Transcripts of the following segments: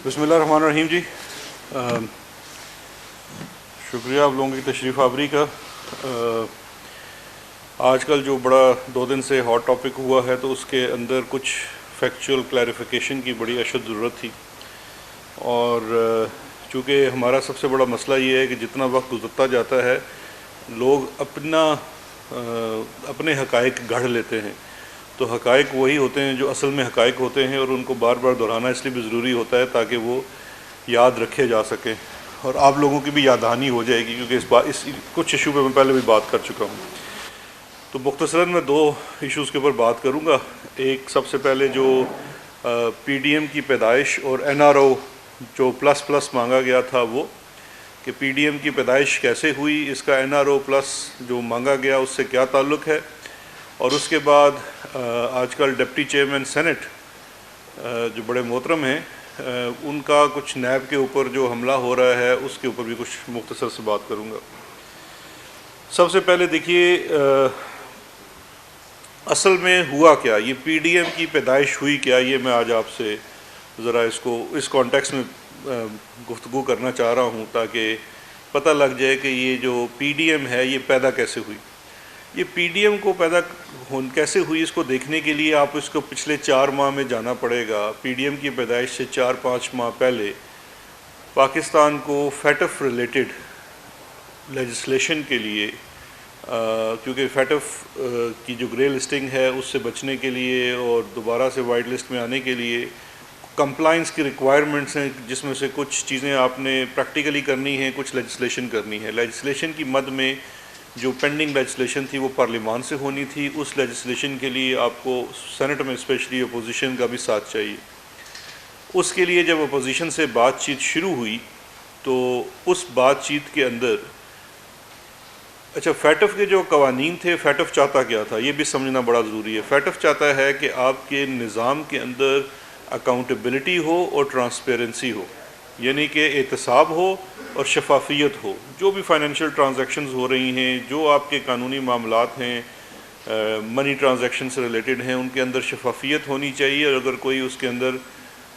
بسم اللہ الرحمن الرحیم جی. شکریہ آپ لوگوں کی تشریف آوری کا. آج کل جو بڑا 2 دن سے ہاٹ ٹاپک ہوا ہے تو اس کے اندر کچھ فیکچول کلیریفیکیشن کی بڑی اشد ضرورت تھی. اور چونکہ ہمارا سب سے بڑا مسئلہ یہ ہے کہ جتنا وقت گزرتا جاتا ہے لوگ اپنے حقائق گڑھ لیتے ہیں. تو حقائق وہی ہوتے ہیں جو اصل میں حقائق ہوتے ہیں، اور ان کو بار بار دہرانا اس لیے بھی ضروری ہوتا ہے تاکہ وہ یاد رکھے جا سکیں اور آپ لوگوں کی بھی یاد دہانی ہو جائے گی، کیونکہ اس کچھ ایشو پہ میں پہلے بھی بات کر چکا ہوں. تو مختصراً میں 2 ایشوز کے اوپر بات کروں گا. ایک سب سے پہلے جو پی ڈی ایم کی پیدائش اور این آر او جو پلس مانگا گیا تھا، وہ کہ پی ڈی ایم کی پیدائش کیسے ہوئی، اس کا این آر او پلس جو مانگا گیا اس سے کیا تعلق ہے. اور اس کے بعد آج کل ڈپٹی چیئرمین سینٹ جو بڑے محترم ہیں، ان کا کچھ نیب کے اوپر جو حملہ ہو رہا ہے اس کے اوپر بھی کچھ مختصر سے بات کروں گا. سب سے پہلے دیکھیے اصل میں ہوا کیا، یہ پی ڈی ایم کی پیدائش ہوئی کیا، یہ میں آج آپ سے ذرا اس کانٹیکس میں گفتگو کرنا چاہ رہا ہوں تاکہ پتہ لگ جائے کہ یہ جو پی ڈی ایم ہے یہ پیدا کیسے ہوئی. یہ پی ڈی ایم کو پیدا کیسے ہوئی اس کو دیکھنے کے لیے آپ اس کو پچھلے 4 ماہ میں جانا پڑے گا. پی ڈی ایم کی پیدائش سے 4-5 ماہ پہلے پاکستان کو فیٹف ریلیٹڈ لیجسلیشن کے لیے، کیونکہ فیٹف کی جو گرے لسٹنگ ہے اس سے بچنے کے لیے اور دوبارہ سے وائٹ لسٹ میں آنے کے لیے کمپلائنس کی ریکوائرمنٹس ہیں، جس میں سے کچھ چیزیں آپ نے پریکٹیکلی کرنی ہیں، کچھ لیجسلیشن کرنی ہے. لیجسلیشن کی مد میں جو پینڈنگ لیجسلیشن تھی وہ پارلیمان سے ہونی تھی. اس لیجسلیشن کے لیے آپ کو سینٹ میں اسپیشلی اپوزیشن کا بھی ساتھ چاہیے. اس کے لیے جب اپوزیشن سے بات چیت شروع ہوئی تو اس بات چیت کے اندر فیٹف کے جو قوانین تھے، فیٹف چاہتا کیا تھا یہ بھی سمجھنا بڑا ضروری ہے. فیٹف چاہتا ہے کہ آپ کے نظام کے اندر اکاؤنٹیبلٹی ہو اور ٹرانسپیرنسی ہو، یعنی کہ احتساب ہو اور شفافیت ہو. جو بھی فائنینشیل ٹرانزیکشنز ہو رہی ہیں، جو آپ کے قانونی معاملات ہیں، منی ٹرانزیکشن سے ریلیٹڈ ہیں، ان کے اندر شفافیت ہونی چاہیے. اور اگر کوئی اس کے اندر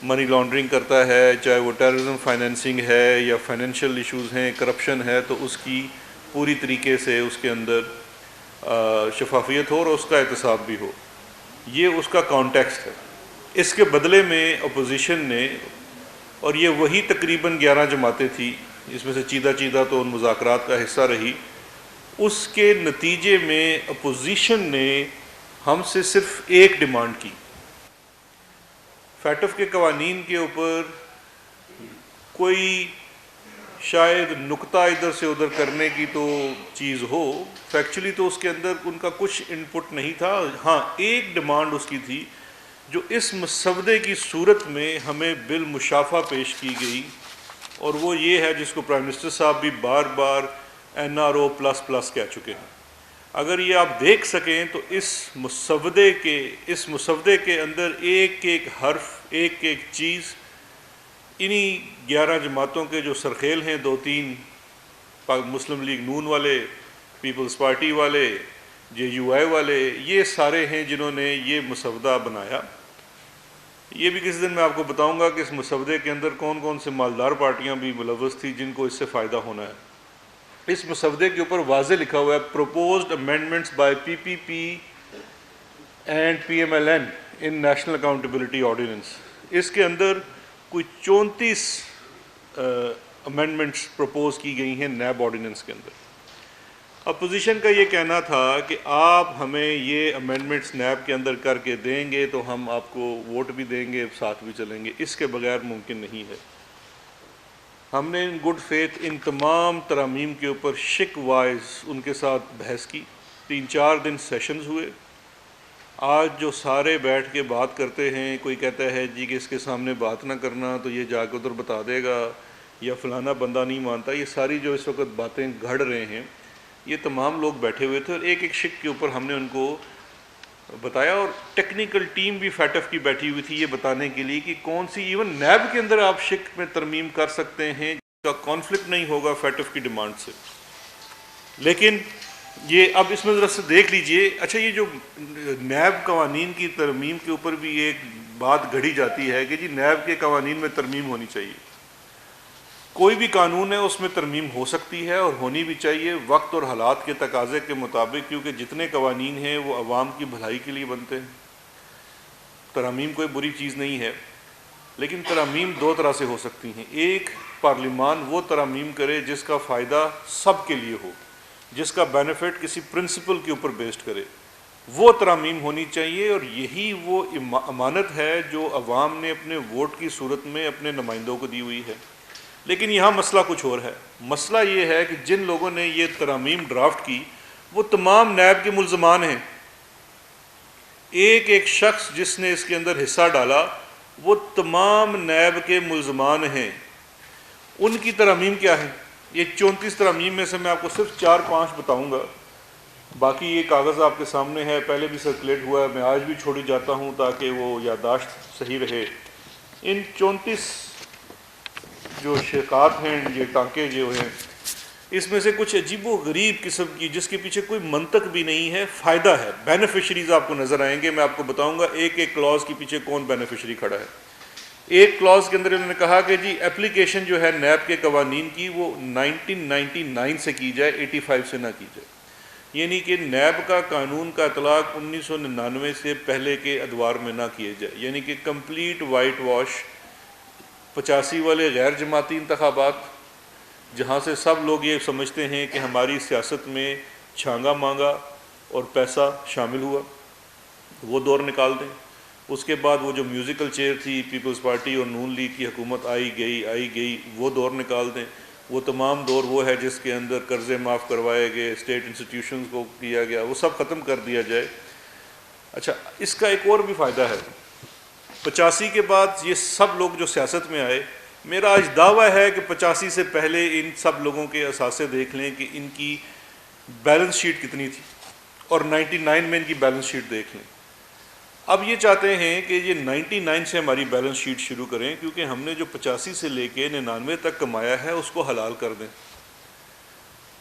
منی لانڈرنگ کرتا ہے، چاہے وہ ٹیررزم فائنینسنگ ہے یا فائنینشیل ایشوز ہیں، کرپشن ہے، تو اس کی پوری طریقے سے اس کے اندر شفافیت ہو اور اس کا احتساب بھی ہو. یہ اس کا کانٹیکسٹ ہے. اس کے بدلے میں اپوزیشن نے، اور یہ وہی تقریباً 11 جماعتیں تھیں، اس میں سے چیدہ تو ان مذاکرات کا حصہ رہی، اس کے نتیجے میں اپوزیشن نے ہم سے صرف ایک ڈیمانڈ کی. فیٹف کے قوانین کے اوپر کوئی شاید نکتہ ادھر سے ادھر کرنے کی تو چیز ہو، فیکچولی تو اس کے اندر ان کا کچھ ان پٹ نہیں تھا. ہاں، ایک ڈیمانڈ اس کی تھی جو اس مسودے کی صورت میں ہمیں بالمشافہ پیش کی گئی، اور وہ یہ ہے جس کو پرائم منسٹر صاحب بھی بار بار این آر او پلس کہہ چکے ہیں. اگر یہ آپ دیکھ سکیں تو اس مسودے کے اندر ایک ایک حرف، ایک ایک چیز انہی 11 جماعتوں کے جو سرخیل ہیں، 2-3 مسلم لیگ نون والے، پیپلز پارٹی والے، جے یو آئی والے، یہ سارے ہیں جنہوں نے یہ مسودہ بنایا. یہ بھی کسی دن میں آپ کو بتاؤں گا کہ اس مسودے کے اندر کون کون سے مالدار پارٹیاں بھی ملوث تھیں جن کو اس سے فائدہ ہونا ہے. اس مسودے کے اوپر واضح لکھا ہوا ہے proposed amendments by P P P and P M L N in national accountability ordinance. اس کے اندر کوئی 34 امینڈمنٹس پروپوز کی گئی ہیں نیب آرڈیننس کے اندر. اپوزیشن کا یہ کہنا تھا کہ آپ ہمیں یہ امینڈمنٹس نیب کے اندر کر کے دیں گے تو ہم آپ کو ووٹ بھی دیں گے، ساتھ بھی چلیں گے. اس کے بغیر ممکن نہیں ہے. ہم نے ان گڈ فیتھ ان تمام ترامیم کے اوپر شک وائز ان کے ساتھ بحث کی. 3-4 دن سیشنز ہوئے. آج جو سارے بیٹھ کے بات کرتے ہیں، کوئی کہتا ہے جی کہ اس کے سامنے بات نہ کرنا تو یہ جا کے ادھر بتا دے گا، یا فلانا بندہ نہیں مانتا. یہ ساری جو اس وقت باتیں گھڑ رہے ہیں، یہ تمام لوگ بیٹھے ہوئے تھے اور ایک ایک شک کے اوپر ہم نے ان کو بتایا. اور ٹیکنیکل ٹیم بھی فیٹف کی بیٹھی ہوئی تھی یہ بتانے کے لیے کہ کون سی ایون نیب کے اندر آپ شک میں ترمیم کر سکتے ہیں جس کا کانفلکٹ نہیں ہوگا فیٹف کی ڈیمانڈ سے. لیکن یہ اب اس میں ذرا سے دیکھ لیجئے. اچھا، یہ جو نیب قوانین کی ترمیم کے اوپر بھی ایک بات گھڑی جاتی ہے کہ جی نیب کے قوانین میں ترمیم ہونی چاہیے. کوئی بھی قانون ہے اس میں ترمیم ہو سکتی ہے اور ہونی بھی چاہیے وقت اور حالات کے تقاضے کے مطابق، کیونکہ جتنے قوانین ہیں وہ عوام کی بھلائی کے لیے بنتے ہیں. ترامیم کوئی بری چیز نہیں ہے، لیکن ترامیم دو طرح سے ہو سکتی ہیں. ایک، پارلیمان وہ ترامیم کرے جس کا فائدہ سب کے لیے ہو، جس کا بینیفٹ کسی پرنسپل کے اوپر بیسڈ کرے، وہ ترامیم ہونی چاہیے. اور یہی وہ امانت ہے جو عوام نے اپنے ووٹ کی صورت میں اپنے نمائندوں کو دی ہوئی ہے. لیکن یہاں مسئلہ کچھ اور ہے. مسئلہ یہ ہے کہ جن لوگوں نے یہ ترامیم ڈرافٹ کی وہ تمام نیب کے ملزمان ہیں. ایک ایک شخص جس نے اس کے اندر حصہ ڈالا وہ تمام نیب کے ملزمان ہیں. ان کی ترامیم کیا ہے؟ یہ 34 ترامیم میں سے میں آپ کو صرف 4-5 بتاؤں گا. باقی یہ کاغذ آپ کے سامنے ہے، پہلے بھی سرکولیٹ ہوا ہے، میں آج بھی چھوڑی جاتا ہوں تاکہ وہ یادداشت صحیح رہے. ان 34 جو شقات ہیں، یہ ٹانکے جو ہیں، اس میں سے کچھ عجیب و غریب قسم کی جس کے پیچھے کوئی منطق بھی نہیں ہے، فائدہ ہے. بینیفیشریز آپ کو نظر آئیں گے، میں آپ کو بتاؤں گا ایک ایک کلاز کے پیچھے کون بینیفیشری کھڑا ہے. ایک کلاز کے اندر انہوں نے کہا کہ جی اپلیکیشن جو ہے نیب کے قوانین کی وہ 1999 سے کی جائے، 85 سے نہ کی جائے. یعنی کہ نیب کا قانون کا اطلاق 1999 سے پہلے کے ادوار میں نہ کیے جائے. یعنی کہ کمپلیٹ وائٹ واش. 85 والے غیر جماعتی انتخابات جہاں سے سب لوگ یہ سمجھتے ہیں کہ ہماری سیاست میں چھانگا مانگا اور پیسہ شامل ہوا، وہ دور نکال دیں. اس کے بعد وہ جو میوزیکل چیئر تھی پیپلز پارٹی اور نون لیگ کی حکومت آئی گئی وہ دور نکال دیں. وہ تمام دور وہ ہے جس کے اندر قرضے معاف کروائے گئے، اسٹیٹ انسٹیٹیوشنز کو کیا گیا، وہ سب ختم کر دیا جائے. اچھا، اس کا ایک اور بھی فائدہ ہے. 85 کے بعد یہ سب لوگ جو سیاست میں آئے، میرا آج دعویٰ ہے کہ 85 سے پہلے ان سب لوگوں کے اثاثے دیکھ لیں کہ ان کی بیلنس شیٹ کتنی تھی، اور 99 میں ان کی بیلنس شیٹ دیکھ لیں. اب یہ چاہتے ہیں کہ یہ 99 سے ہماری بیلنس شیٹ شروع کریں، کیونکہ ہم نے جو 85 سے لے کے 99 تک کمایا ہے اس کو حلال کر دیں.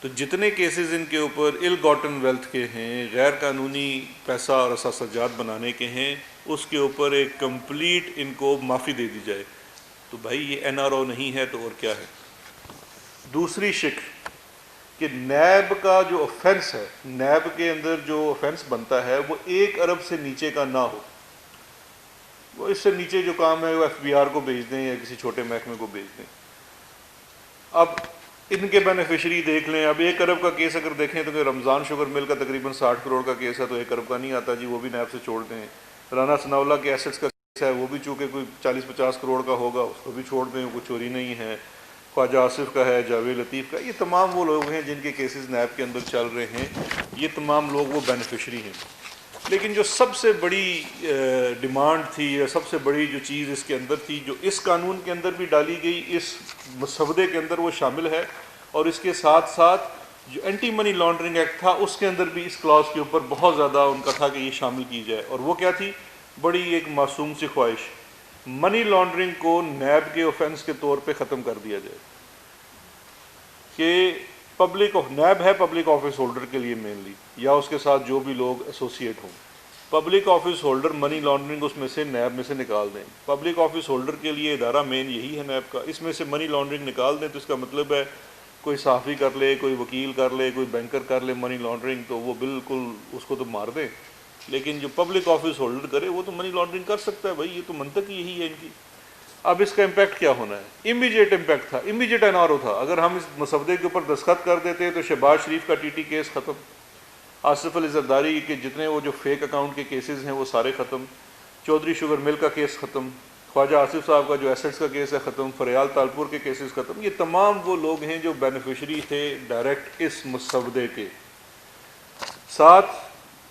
تو جتنے کیسز ان کے اوپر ال گاٹن ویلتھ کے ہیں، غیر قانونی پیسہ اور اثاثجات بنانے کے ہیں، اس کے اوپر ایک کمپلیٹ ان کو معافی دے دی جائے. تو بھائی یہ NRO نہیں ہے تو اور کیا ہے. دوسری شکل کہ نیب کا جو آفینس ہے، نیب کے اندر جو آفینس بنتا ہے وہ 1 ارب سے نیچے کا نہ ہو. وہ اس سے نیچے جو کام ہے وہ FBR کو بھیج دیں یا کسی چھوٹے محکمے کو بھیج دیں. اب ان کے بینیفیشری دیکھ لیں. اب 1 ارب کا کیس اگر دیکھیں تو کہ رمضان شوگر مل کا تقریباً 60 کروڑ کا کیس ہے، تو 1 ارب کا نہیں آتا جی، وہ بھی نیب سے چھوڑ دیں. رانا ثناءاللہ کے ایسٹس کا کیس ہے، وہ بھی چونکہ کوئی 40-50 کروڑ کا ہوگا، اس کو بھی چھوڑ دیں، کوئی چوری نہیں ہے. خواجہ آصف کا ہے، جاوید لطیف کا، یہ تمام وہ لوگ ہیں جن کے کیسز نیب کے اندر چل رہے ہیں. یہ تمام لوگ وہ بینیفیشری ہیں. لیکن جو سب سے بڑی ڈیمانڈ تھی یا سب سے بڑی جو چیز اس کے اندر تھی، جو اس قانون کے اندر بھی ڈالی گئی، اس مسودے کے اندر وہ شامل ہے، اور اس کے ساتھ ساتھ جو اینٹی منی لانڈرنگ ایکٹ تھا اس کے اندر بھی اس کلاس کے اوپر بہت زیادہ ان کا تھا کہ یہ شامل کی جائے. اور وہ کیا تھی؟ بڑی ایک معصوم سی خواہش، منی لانڈرنگ کو نیب کے اوفینس کے طور پہ ختم کر دیا جائے. کہ نیب ہے پبلک آفس ہولڈر کے لیے مینلی، یا اس کے ساتھ جو بھی لوگ ایسوسیٹ ہوں. Public office holder money laundering اس میں سے نیب میں سے نکال دیں. پبلک آفس ہولڈر کے لیے ادارہ مین یہی ہے نیب کا، اس میں سے منی لانڈرنگ نکال دیں. تو اس کا مطلب ہے کوئی صحافی کر لے، کوئی وکیل کر لے، کوئی بینکر کر لے منی لانڈرنگ، تو وہ بالکل اس کو تو مار دیں. لیکن جو پبلک آفس ہولڈر کرے وہ تو منی لانڈرنگ کر سکتا ہے. بھائی یہ تو منطق یہی ہے ان کی. اب اس کا امپیکٹ کیا ہونا ہے؟ امیجیٹ امپیکٹ تھا، امیجیٹ NRO تھا. اگر ہم اس مسودے کے اوپر دستخط کر دیتے تو شہباز شریف کا TT کیس ختم، آصف علی زرداری کے جتنے وہ جو فیک اکاؤنٹ کے کیسز ہیں وہ سارے ختم، چودھری شوگر مل کا کیس ختم، خواجہ آصف صاحب کا جو ایسٹس کا کیس ہے ختم، فریال تالپور کے کیسز ختم. یہ تمام وہ لوگ ہیں جو بینیفیشری تھے ڈائریکٹ اس مسودے کے. ساتھ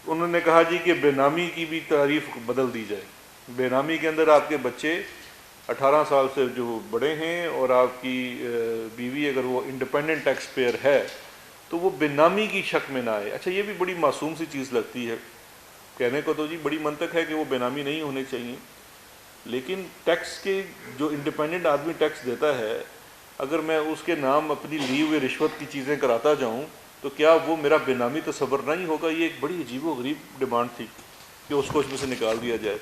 انہوں نے کہا جی کہ بے نامی کی بھی تعریف بدل دی جائے. بے نامی کے اندر آپ کے بچے 18 سال سے جو بڑے ہیں اور آپ کی بیوی اگر وہ انڈیپینڈنٹ ٹیکس پیئر ہے تو وہ بے نامی کی شک میں نہ آئے. اچھا، یہ بھی بڑی معصوم سی چیز لگتی ہے کہنے کو، تو جی بڑی منطق ہے کہ وہ بے نامی نہیں ہونے چاہیے. لیکن ٹیکس کے جو انڈیپینڈنٹ آدمی ٹیکس دیتا ہے، اگر میں اس کے نام اپنی لی ہوئی رشوت کی چیزیں کراتا جاؤں تو کیا وہ میرا بے نامی تصور نہیں ہوگا؟ یہ ایک بڑی عجیب و غریب ڈیمانڈ تھی کہ اس کو اس میں سے نکال دیا جائے.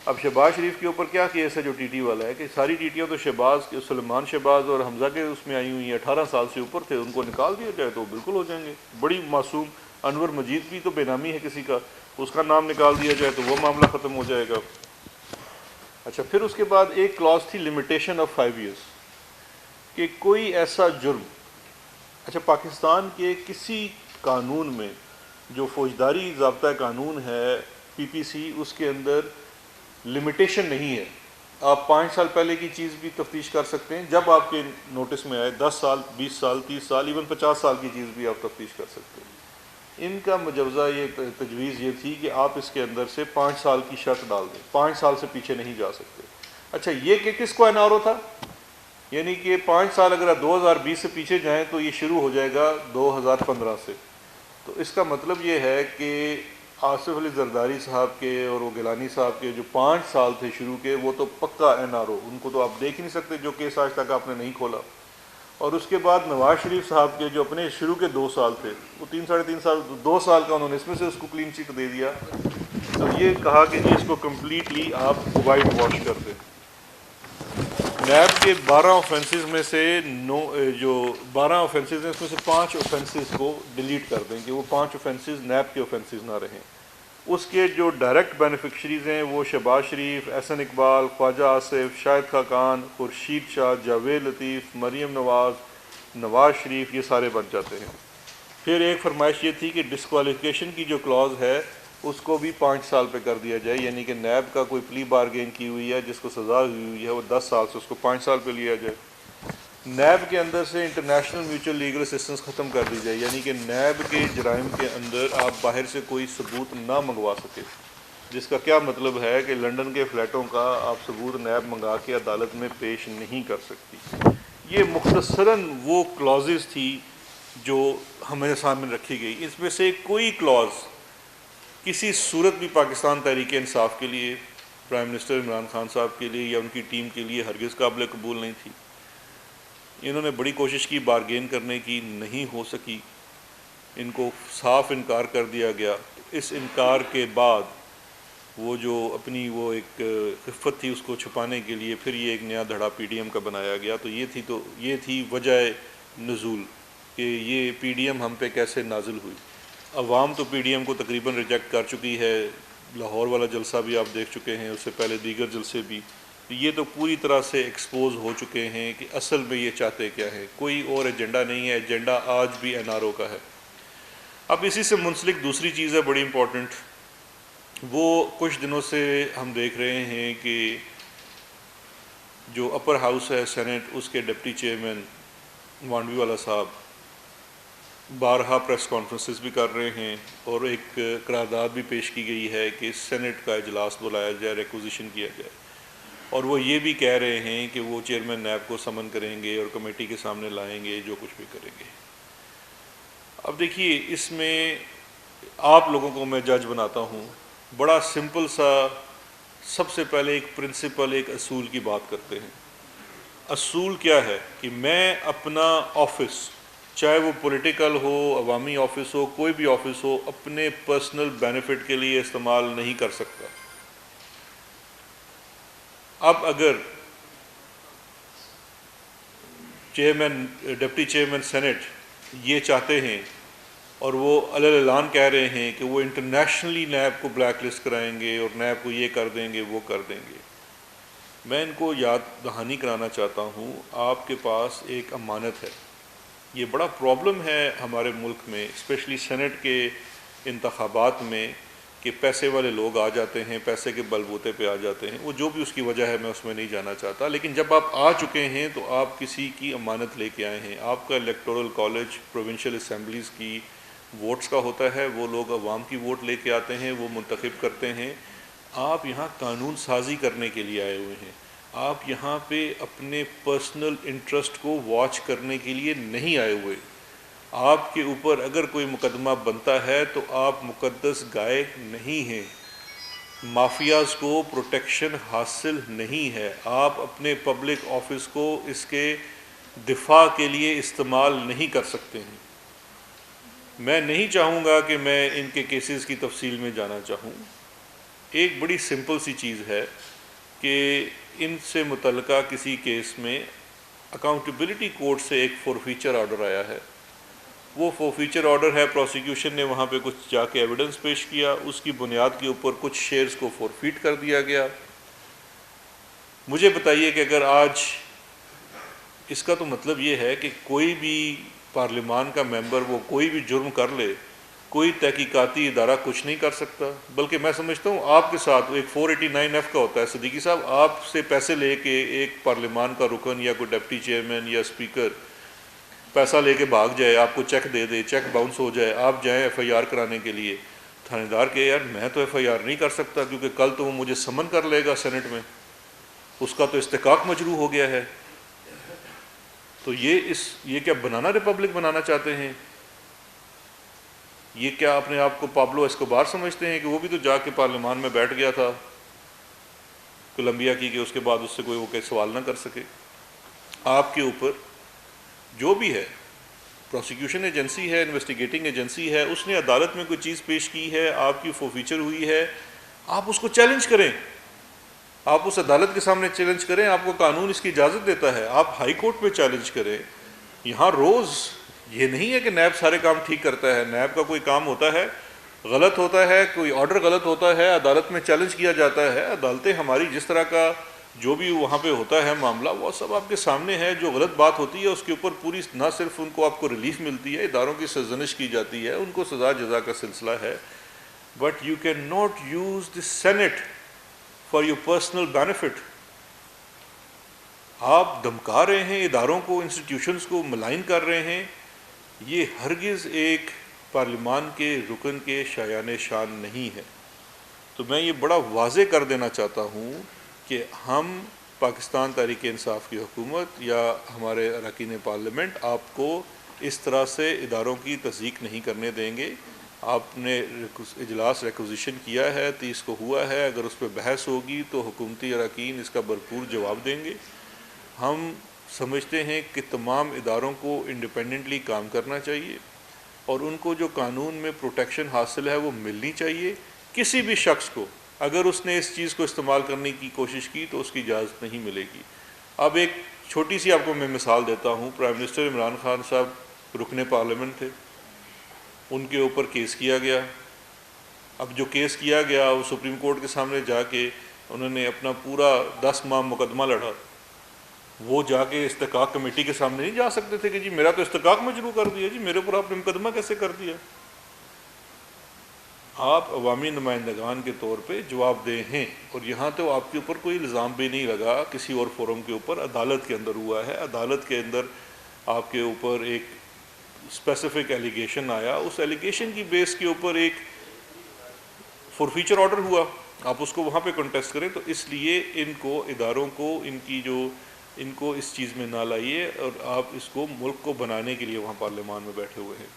اب شہباز شریف کے اوپر کیا کیس ہے جو ٹی ٹی والا ہے کہ ساری ٹیٹیاں تو شہباز کے سلیمان شہباز اور حمزہ کے اس میں آئی ہوئی ہیں، 18 سال سے اوپر تھے، ان کو نکال دیا جائے تو بالکل ہو جائیں گے، بڑی معصوم۔ انور مجید بھی تو بے نامی ہے کسی کا، اس کا نام نکال دیا جائے تو وہ معاملہ ختم ہو جائے گا۔ اچھا، پھر اس کے بعد ایک کلاس تھی لمیٹیشن آف 5 ایئرس، کہ کوئی ایسا جرم، اچھا پاکستان کے کسی قانون میں جو فوجداری ضابطہ قانون ہے پی پی سی، اس کے اندر لمیٹیشن نہیں ہے۔ آپ 5 سال پہلے کی چیز بھی تفتیش کر سکتے ہیں جب آپ کے نوٹس میں آئے، 10 سال، 20 سال، 30 سال، ایون 50 سال کی چیز بھی آپ تفتیش کر سکتے ہیں۔ ان کا مجوزہ یہ تجویز یہ تھی کہ آپ اس کے اندر سے 5 سال کی شرط ڈال دیں، 5 سال سے پیچھے نہیں جا سکتے۔ اچھا، یہ کہ کس کو این آر او تھا؟ یعنی کہ 5 سال اگر آپ 2020 سے پیچھے جائیں تو یہ شروع ہو جائے گا 2015 سے۔ تو اس کا مطلب یہ ہے کہ آصف علی زرداری صاحب کے اور وہ گیلانی صاحب کے جو 5 سال تھے شروع کے، وہ تو پکا این آر او، ان کو تو آپ دیکھ ہی نہیں سکتے جو کیس آج تک آپ نے نہیں کھولا۔ اور اس کے بعد نواز شریف صاحب کے جو اپنے شروع کے 2 سال تھے، وہ 3 ساڑھے 3 سال، 2 سال کا انہوں نے اس میں سے اس کو کلین چٹ دے دیا۔ تو یہ کہا کہ جی اس کو کمپلیٹلی آپ وائٹ واش کر دیں۔ نیب کے 12 آفینسز میں سے جو 12 آفینسز ہیں اس میں سے 5 آفینسز کو ڈیلیٹ کر دیں کہ وہ 5 آفینسز نیب کے آفینسز نہ رہیں۔ اس کے جو ڈائریکٹ بینیفیشریز ہیں وہ شہباز شریف، احسن اقبال، خواجہ آصف، شاہد خاقان، خورشید شاہ، جاوید لطیف، مریم نواز، نواز شریف، یہ سارے بن جاتے ہیں۔ پھر ایک فرمائش یہ تھی کہ ڈسکوالیفیکیشن کی جو کلاز ہے اس کو بھی 5 سال پہ کر دیا جائے، یعنی کہ نیب کا کوئی پلی بارگین کی ہوئی ہے جس کو سزا ہوئی ہے وہ 10 سال سے اس کو 5 سال پہ لیا جائے۔ نیب کے اندر سے انٹرنیشنل میوچل لیگل اسسٹنس ختم کر دی جائے، یعنی کہ نیب کے جرائم کے اندر آپ باہر سے کوئی ثبوت نہ منگوا سکے، جس کا کیا مطلب ہے کہ لنڈن کے فلیٹوں کا آپ ثبوت نیب منگا کے عدالت میں پیش نہیں کر سکتی۔ یہ مختصراً وہ کلازز تھی جو ہمارے سامنے رکھی گئی۔ اس میں سے کوئی کلاز کسی صورت بھی پاکستان تحریک انصاف کے لیے، پرائم منسٹر عمران خان صاحب کے لیے یا ان کی ٹیم کے لیے ہرگز قابل قبول نہیں تھی۔ انہوں نے بڑی کوشش کی بارگین کرنے کی، نہیں ہو سکی، ان کو صاف انکار کر دیا گیا۔ اس انکار کے بعد وہ جو اپنی وہ ایک خفت تھی اس کو چھپانے کے لیے پھر یہ ایک نیا دھڑا پی ڈی ایم کا بنایا گیا۔ تو یہ تھی وجہ نزول کہ یہ پی ڈی ایم ہم پہ کیسے نازل ہوئی۔ عوام تو پی ڈی ایم کو تقریباً ریجیکٹ کر چکی ہے، لاہور والا جلسہ بھی آپ دیکھ چکے ہیں، اس سے پہلے دیگر جلسے بھی، یہ تو پوری طرح سے ایکسپوز ہو چکے ہیں کہ اصل میں یہ چاہتے کیا ہے۔ کوئی اور ایجنڈا نہیں ہے، ایجنڈا آج بھی این آر او کا ہے۔ اب اسی سے منسلک دوسری چیز ہے بڑی امپورٹنٹ، وہ کچھ دنوں سے ہم دیکھ رہے ہیں کہ جو اپر ہاؤس ہے سینٹ، اس کے ڈپٹی چیئرمین وانڈوی والا صاحب بارہا پریس کانفرنسز بھی کر رہے ہیں اور ایک قرارداد بھی پیش کی گئی ہے کہ سینٹ کا اجلاس بلایا جائے، ریکوزیشن کیا جائے، اور وہ یہ بھی کہہ رہے ہیں کہ وہ چیئرمین نیب کو سمن کریں گے اور کمیٹی کے سامنے لائیں گے، جو کچھ بھی کریں گے۔ اب دیکھیے اس میں آپ لوگوں کو میں جج بناتا ہوں، بڑا سمپل سا، سب سے پہلے ایک پرنسپل، ایک اصول کی بات کرتے ہیں۔ اصول کیا ہے کہ میں اپنا آفس، چاہے وہ پولیٹیکل ہو، عوامی آفس ہو، کوئی بھی آفس ہو، اپنے پرسنل بینیفٹ کے لیے استعمال نہیں کر سکتا۔ اب اگر چیئرمین، ڈپٹی چیئرمین سینٹ یہ چاہتے ہیں اور وہ علیہ اعلان کہہ رہے ہیں کہ وہ انٹرنیشنلی نیب کو بلیک لسٹ کرائیں گے اور نیب کو یہ کر دیں گے، وہ کر دیں گے، میں ان کو یاد دہانی کرانا چاہتا ہوں، آپ کے پاس ایک امانت ہے۔ یہ بڑا پرابلم ہے ہمارے ملک میں، اسپیشلی سینٹ کے انتخابات میں، کہ پیسے والے لوگ آ جاتے ہیں، پیسے کے بل بوتے پہ آ جاتے ہیں، وہ جو بھی اس کی وجہ ہے میں اس میں نہیں جانا چاہتا، لیکن جب آپ آ چکے ہیں تو آپ کسی کی امانت لے کے آئے ہیں۔ آپ کا الیکٹورل کالج پروونشل اسمبلیز کی ووٹس کا ہوتا ہے، وہ لوگ عوام کی ووٹ لے کے آتے ہیں، وہ منتخب کرتے ہیں۔ آپ یہاں قانون سازی کرنے کے لیے آئے ہوئے ہیں، آپ یہاں پہ اپنے پرسنل انٹرسٹ کو واچ کرنے کے لیے نہیں آئے ہوئے۔ آپ کے اوپر اگر کوئی مقدمہ بنتا ہے تو آپ مقدس گائے نہیں ہیں، مافیاز کو پروٹیکشن حاصل نہیں ہے، آپ اپنے پبلک آفس کو اس کے دفاع کے لیے استعمال نہیں کر سکتے ہیں۔ میں نہیں چاہوں گا کہ میں ان کے کیسز کی تفصیل میں جانا چاہوں، ایک بڑی سمپل سی چیز ہے کہ ان سے متعلقہ کسی کیس میں اکاؤنٹیبلٹی کورٹ سے ایک فورفیچر آرڈر آیا ہے. وہ فورفیچر آرڈر ہے، پروسیکیوشن نے وہاں پہ کچھ جا کے ایویڈنس پیش کیا، اس کی بنیاد کے اوپر کچھ شیئرز کو فورفیٹ کر دیا گیا. مجھے بتائیے کہ اگر آج اس کا تو مطلب یہ ہے کہ کوئی بھی پارلیمان کا ممبر وہ کوئی بھی جرم کر لے، کوئی تحقیقاتی ادارہ کچھ نہیں کر سکتا. بلکہ میں سمجھتا ہوں آپ کے ساتھ ایک 489F کا ہوتا ہے. صدیقی صاحب، آپ سے پیسے لے کے ایک پارلیمان کا رکن یا کوئی ڈپٹی چیئرمین یا اسپیکر پیسہ لے کے بھاگ جائے، آپ کو چیک دے دے، چیک باؤنس ہو جائے، آپ جائیں ایف آئی آر کرانے کے لیے، تھانے دار کہ یار میں تو ایف آئی آر نہیں کر سکتا کیونکہ کل تو وہ مجھے سمن کر لے گا سینٹ میں، اس کا تو استحقاق مجروح ہو گیا ہے. تو یہ کیا بنانا ریپبلک بنانا چاہتے ہیں؟ یہ کیا اپنے آپ کو پابلو اسکوبار سمجھتے ہیں کہ وہ بھی تو جا کے پارلیمان میں بیٹھ گیا تھا کولمبیا کی، کہ اس کے بعد اس سے کوئی وہ کہ سوال نہ کر سکے؟ آپ کے اوپر جو بھی ہے، پروسیکیوشن ایجنسی ہے، انویسٹیگیٹنگ ایجنسی ہے، اس نے عدالت میں کوئی چیز پیش کی ہے، آپ کی فورفیچر ہوئی ہے، آپ اس کو چیلنج کریں، آپ اس عدالت کے سامنے چیلنج کریں. آپ کو قانون اس کی اجازت دیتا ہے، آپ ہائی کورٹ پہ چیلنج کریں. یہاں روز یہ نہیں ہے کہ نیب سارے کام ٹھیک کرتا ہے. نیب کا کوئی کام ہوتا ہے غلط ہوتا ہے، کوئی آرڈر غلط ہوتا ہے، عدالت میں چیلنج کیا جاتا ہے. عدالتیں ہماری جس طرح کا جو بھی وہاں پہ ہوتا ہے معاملہ، وہ سب آپ کے سامنے ہے. جو غلط بات ہوتی ہے اس کے اوپر پوری نہ صرف ان کو آپ کو ریلیف ملتی ہے، اداروں کی سرزنش کی جاتی ہے، ان کو سزا جزا کا سلسلہ ہے. But you can not use the sent for your personal benefit. آپ دھمکا رہے ہیں اداروں کو، انسٹیٹیوشنز کو ملائن کر رہے ہیں. یہ ہرگز ایک پارلیمان کے رکن کے شایان شان نہیں ہے. تو میں یہ بڑا واضح کر دینا چاہتا ہوں کہ ہم پاکستان تحریک انصاف کی حکومت یا ہمارے اراکین پارلیمنٹ آپ کو اس طرح سے اداروں کی تصدیق نہیں کرنے دیں گے. آپ نے اجلاس ریکوزیشن کیا ہے، 30 کو ہوا ہے، اگر اس پہ بحث ہوگی تو حکومتی اراکین اس کا بھرپور جواب دیں گے. ہم سمجھتے ہیں کہ تمام اداروں کو انڈیپینڈنٹلی کام کرنا چاہیے اور ان کو جو قانون میں پروٹیکشن حاصل ہے وہ ملنی چاہیے. کسی بھی شخص کو اگر اس نے اس چیز کو استعمال کرنے کی کوشش کی تو اس کی اجازت نہیں ملے گی. اب ایک چھوٹی سی آپ کو میں مثال دیتا ہوں. پرائم منسٹر عمران خان صاحب رکن پارلیمنٹ تھے، ان کے اوپر کیس کیا گیا. اب جو کیس کیا گیا وہ سپریم کورٹ کے سامنے جا کے انہوں نے اپنا پورا 10 ماہ مقدمہ لڑا. وہ جا کے استحقاق کمیٹی کے سامنے نہیں جا سکتے تھے کہ جی میرا تو استحقاق مجروح کر دیا، جی میرے اوپر آپ نے مقدمہ کیسے کر دیا. آپ عوامی نمائندگان کے طور پہ جواب دہ ہیں، اور یہاں تو آپ کے اوپر کوئی الزام بھی نہیں لگا کسی اور فورم کے اوپر، عدالت کے اندر ہوا ہے. عدالت کے اندر آپ کے اوپر ایک اسپیسیفک ایلیگیشن آیا، اس ایلیگیشن کی بیس کے اوپر ایک فورفیچر آرڈر ہوا، آپ اس کو وہاں پہ کنٹیسٹ کریں. تو اس لیے ان کو اداروں کو ان کو اس چیز میں نہ لائیے، اور آپ اس کو ملک کو بنانے کے لیے وہاں پارلیمان میں بیٹھے ہوئے ہیں.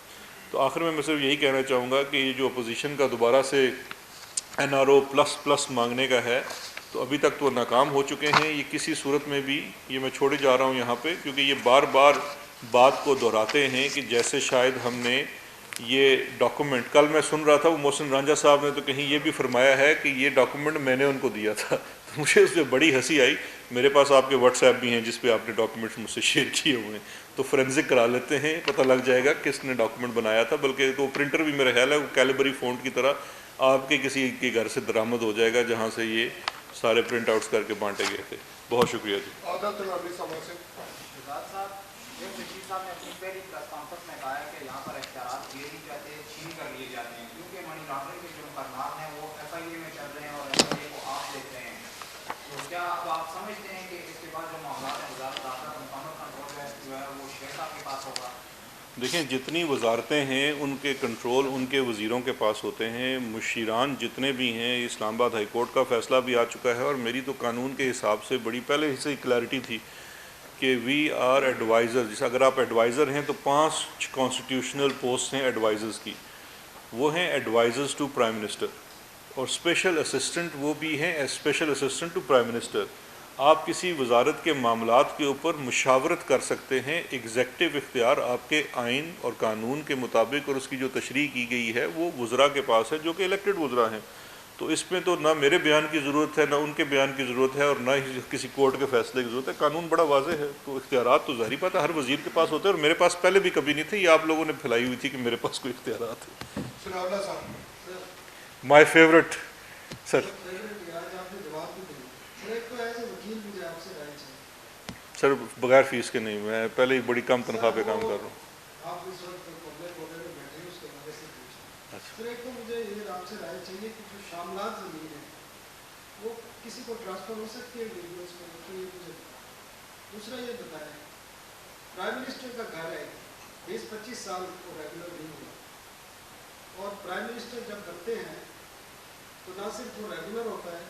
تو آخر میں صرف یہی کہنا چاہوں گا کہ یہ جو اپوزیشن کا دوبارہ سے NRO++ مانگنے کا ہے، تو ابھی تک تو ناکام ہو چکے ہیں. یہ کسی صورت میں بھی، یہ میں چھوڑے جا رہا ہوں یہاں پہ کیونکہ یہ بار بار بات کو دہراتے ہیں کہ جیسے شاید ہم نے یہ ڈاکومنٹ، کل میں سن رہا تھا وہ محسن رانجھا صاحب نے تو کہیں یہ بھی فرمایا ہے کہ یہ ڈاکومنٹ میں نے ان کو دیا تھا. تو مجھے اس پہ بڑی ہنسی آئی. میرے پاس آپ کے واٹس ایپ بھی ہیں جس پہ آپ نے ڈاکومنٹس مجھ سے شیئر کیے ہوئے ہیں، تو فورینزک کرا لیتے ہیں، پتہ لگ جائے گا کس نے ڈاکومنٹ بنایا تھا. بلکہ تو پرنٹر بھی میرا خیال ہے وہ کیلیبری فونٹ کی طرح آپ کے کسی کے گھر سے درآمد ہو جائے گا جہاں سے یہ سارے پرنٹ آؤٹس کر کے بانٹے گئے تھے. بہت شکریہ جی. صاحب نے اپنی پہلی پریس کانفرنس میں کہا ہے کہ یہاں پر اختیارات دیے نہیں جاتے، چھین کر لیے جاتے ہیں کیونکہ منی لانڈرنگ کے جو مقدمات ہیں وہ FIA میں چل رہے ہیں اور FIA کو آپ دیکھ رہے ہیں. تو کیا اب آپ سمجھتے ہیں کہ اس کے بعد جو معاملات ہیں وزارت داخلہ مکمل کنٹرول جو ہے وہ شیخ صاحب کے پاس ہوگا؟ دیکھیں جتنی وزارتیں ہیں ان کے کنٹرول ان کے وزیروں کے پاس ہوتے ہیں. مشیران جتنے بھی ہیں، اسلام آباد ہائی کورٹ کا فیصلہ بھی آ چکا ہے، اور میری تو قانون کے حساب سے بڑی پہلے سے کلیئرٹی تھی کہ وی آر ایڈوائزر. جیسے اگر آپ ایڈوائزر ہیں تو 5 کانسٹیٹیوشنل پوسٹ ہیں ایڈوائزرز کی، وہ ہیں ایڈوائزرز ٹو پرائم منسٹر، اور اسپیشل اسسٹنٹ وہ بھی ہیں special assistant to prime minister. آپ کسی وزارت کے معاملات کے اوپر مشاورت کر سکتے ہیں. ایگزیکٹو اختیار آپ کے آئین اور قانون کے مطابق اور اس کی جو تشریح کی گئی ہے وہ وزراء کے پاس ہے جو کہ الیکٹڈ وزراء ہیں. تو اس میں تو نہ میرے بیان کی ضرورت ہے، نہ ان کے بیان کی ضرورت ہے، اور نہ ہی کسی کورٹ کے فیصلے کی ضرورت ہے. قانون بڑا واضح ہے. تو اختیارات تو ظاہری بات ہے ہر وزیر کے پاس ہوتے ہیں، اور میرے پاس پہلے بھی کبھی نہیں تھے. یہ آپ لوگوں نے پھیلائی ہوئی تھی کہ میرے پاس کوئی اختیارات ہے. مائی فیوریٹ سر. سر بغیر فیس کے نہیں، میں پہلے ہی بڑی کم تنخواہ پہ کام کر رہا ہوں. سر ایک تو مجھے یہ آپ سے رائے چاہیے کہ جو شاملات زمین ہے وہ کسی کو ٹرانسفر ہو سکتی ہے ریلیجنس کو، تو یہ مجھے دوسرا یہ بتائیں پرائم منسٹر کا گھر ہے 20-25 سال کو ریگولر نہیں ہوا، اور پرائم منسٹر جب بنتے ہیں تو نہ صرف وہ ریگولر ہوتا ہے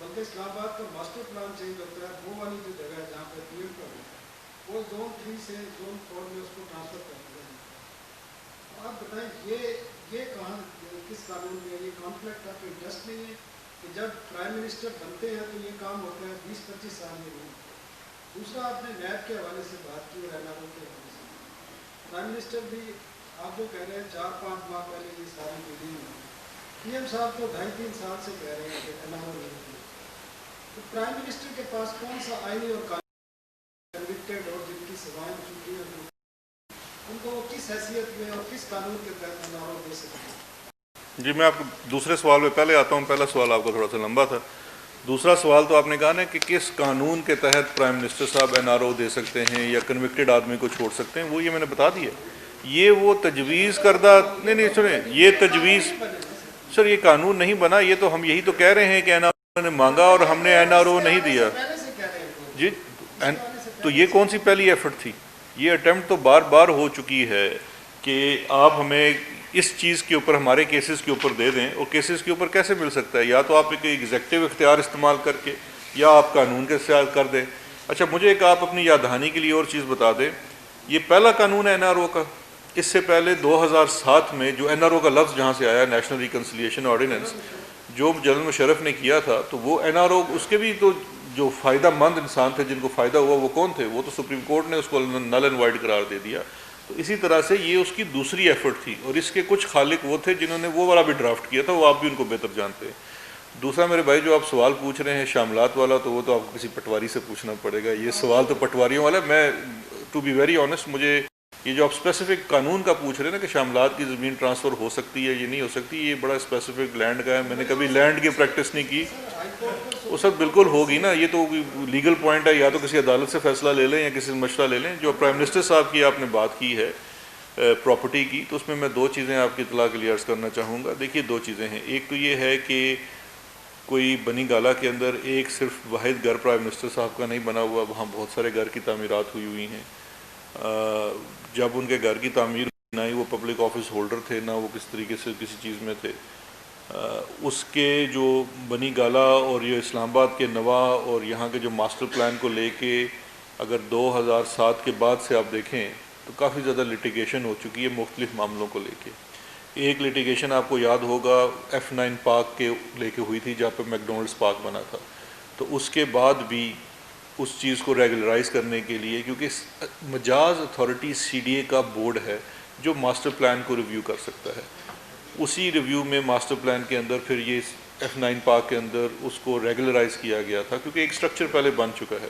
بلکہ اسلام آباد کا ماسٹر پلان چینج ہوتا ہے. وہ والی جو جگہ ہے جہاں پہ پی ایم کا ہوتا ہے وہ زون 3 سے زون 4 میں اس کو ٹرانسفر کر دیا جاتا ہے. آپ بتائیں یہ کہاں کس قانون میں یہ کانفلکٹ آف انٹرسٹ نہیں ہے کہ جب پرائم منسٹر بنتے ہیں تو یہ کام ہوتا ہے 20-25 سال میں نہیں. دوسرا آپ نے نیب کے حوالے سے بات کی اور این آر او کے حوالے سے. پرائم منسٹر بھی آپ جو کہہ رہے ہیں 4-5 ماہ پہلے یہ ساری میٹنگ ہوئی، پی ایم صاحب تو 2.5-3 سال سے کہہ رہے ہیں کہ این آر او نہیں ہوئی. تو پرائم منسٹر کے پاس کون سا آئینی اور کنوکٹیڈ اور جن کی سزائیں ہو چکی ہیں ان کو وہ کس حیثیت میں اور کس قانون کے تحت این آر او دے سکتے ہیں؟ جی میں آپ کو دوسرے سوال میں پہلے آتا ہوں. پہلا سوال آپ کا تھوڑا سا لمبا تھا. دوسرا سوال تو آپ نے کہا نا کہ کس قانون کے تحت پرائم منسٹر صاحب این آر او دے سکتے ہیں یا کنوکٹیڈ آدمی کو چھوڑ سکتے ہیں. وہ یہ میں نے بتا دیا. یہ وہ تجویز کردہ نہیں سنیں، یہ تجویز سر یہ قانون نہیں بنا. یہ تو ہم یہی تو کہہ رہے ہیں کہ این آر او نے مانگا اور ہم نے این آر او نہیں دیا. جی تو یہ کون سی پہلی ایفرٹ تھی؟ یہ اٹیمپٹ تو بار بار ہو چکی ہے کہ آپ ہمیں اس چیز کے اوپر ہمارے کیسز کے اوپر دے دیں. اور کیسز کے اوپر کیسے مل سکتا ہے؟ یا تو آپ ایک ایگزیکٹو اختیار استعمال کر کے یا آپ قانون کے استعمال کر دیں. اچھا مجھے ایک آپ اپنی یاد دہانی کے لیے اور چیز بتا دیں. یہ پہلا قانون ہے این آر او کا. اس سے پہلے 2007 میں جو این آر او کا لفظ جہاں سے آیا نیشنل ریکنسیلیشن آرڈیننس جو جنرل مشرف نے کیا تھا، تو وہ این آر او اس کے بھی تو جو فائدہ مند انسان تھے جن کو فائدہ ہوا وہ کون تھے؟ وہ تو سپریم کورٹ نے اس کو نل اینڈ وائڈ قرار دے دیا. تو اسی طرح سے یہ اس کی دوسری ایفرٹ تھی، اور اس کے کچھ خالق وہ تھے جنہوں نے وہ والا بھی ڈرافٹ کیا تھا. وہ آپ بھی ان کو بہتر جانتے ہیں. دوسرا میرے بھائی جو آپ سوال پوچھ رہے ہیں شاملات والا، تو وہ تو آپ کو کسی پٹواری سے پوچھنا پڑے گا. یہ سوال تو پٹواریوں والا. میں ٹو بی ویری آنیسٹ مجھے یہ جو آپ اسپیسیفک قانون کا پوچھ رہے ہیں نا کہ شاملات کی زمین ٹرانسفر ہو سکتی ہے یہ نہیں ہو سکتی، یہ بڑا اسپیسیفک لینڈ کا ہے. میں نے کبھی لینڈ کی پریکٹس نہیں کی. وہ سب بالکل ہوگی نا. یہ تو لیگل پوائنٹ ہے. یا تو کسی عدالت سے فیصلہ لے لیں یا کسی سے مشورہ لے لیں. جو پرائم منسٹر صاحب کی آپ نے بات کی ہے پراپرٹی کی، تو اس میں دو چیزیں آپ کی اطلاع کے لیے عرض کرنا چاہوں گا. دیکھیے دو چیزیں ہیں. ایک تو یہ ہے کہ کوئی بنی گالا کے اندر ایک صرف واحد گھر پرائم منسٹر صاحب کا نہیں بنا ہوا، وہاں بہت سارے گھر کی تعمیرات ہوئی ہیں. جب ان کے گھر کی تعمیر نہ ہی وہ پبلک آفس ہولڈر تھے، نہ وہ کس طریقے سے کسی چیز میں تھے. اس کے جو بنی گالا اور یہ اسلام آباد کے نواں اور یہاں کے جو ماسٹر پلان کو لے کے اگر 2007 کے بعد سے آپ دیکھیں تو کافی زیادہ لٹیگیشن ہو چکی ہے مختلف معاملوں کو لے کے. ایک لٹیگیشن آپ کو یاد ہوگا F9 پارک کے لے کے ہوئی تھی جہاں پہ میک ڈونلڈس پارک بنا تھا. تو اس کے بعد بھی اس چیز کو ریگولرائز کرنے کے لیے، کیونکہ مجاز اتھارٹی CDA کا بورڈ ہے جو ماسٹر پلان کو ریویو کر سکتا ہے، اسی ریویو میں ماسٹر پلان کے اندر پھر یہ F9 پارک کے اندر اس کو ریگولرائز کیا گیا تھا کیونکہ ایک سٹرکچر پہلے بن چکا ہے.